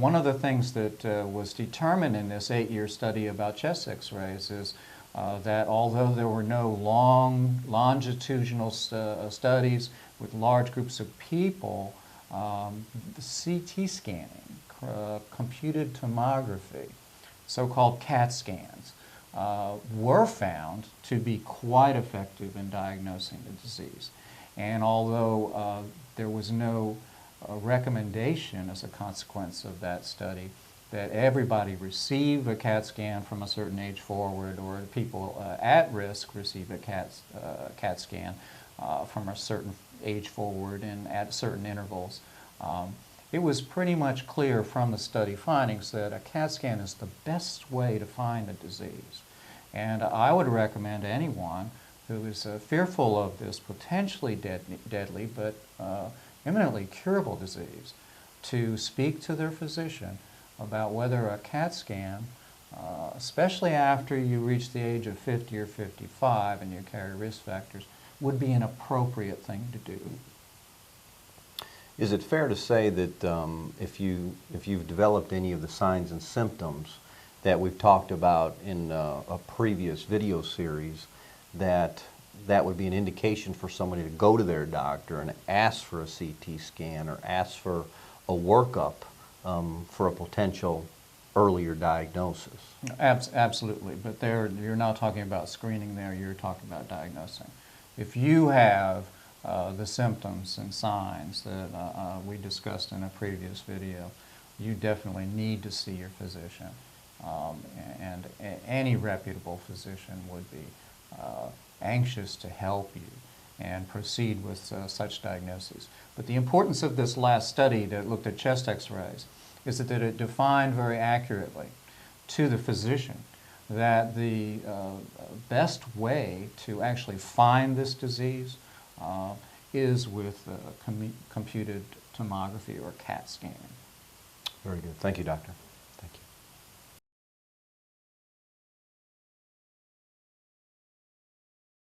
One of the things that was determined in this 8-year study about chest x-rays is that although there were no longitudinal studies with large groups of people, the CT scanning, computed tomography, so-called CAT scans, were found to be quite effective in diagnosing the disease. And although there was no recommendation as a consequence of that study that everybody receive a CAT scan from a certain age forward, or people at risk receive a CAT scan from a certain age forward and at certain intervals, it was pretty much clear from the study findings that a CAT scan is the best way to find a disease. And I would recommend anyone who is fearful of this potentially deadly but imminently curable disease to speak to their physician about whether a CAT scan, especially after you reach the age of 50 or 55 and you carry risk factors, would be an appropriate thing to do. Is it fair to say that if you've developed any of the signs and symptoms that we've talked about in a previous video series, that would be an indication for somebody to go to their doctor and ask for a CT scan or ask for a workup for a potential earlier diagnosis? Absolutely, but you're not talking about screening there, you're talking about diagnosing. If you have the symptoms and signs that we discussed in a previous video, you definitely need to see your physician. And any reputable physician would be anxious to help you and proceed with such diagnoses. But the importance of this last study that looked at chest x-rays is that it defined very accurately to the physician that the best way to actually find this disease is with computed tomography or CAT scanning. Very good. Thank you, Doctor.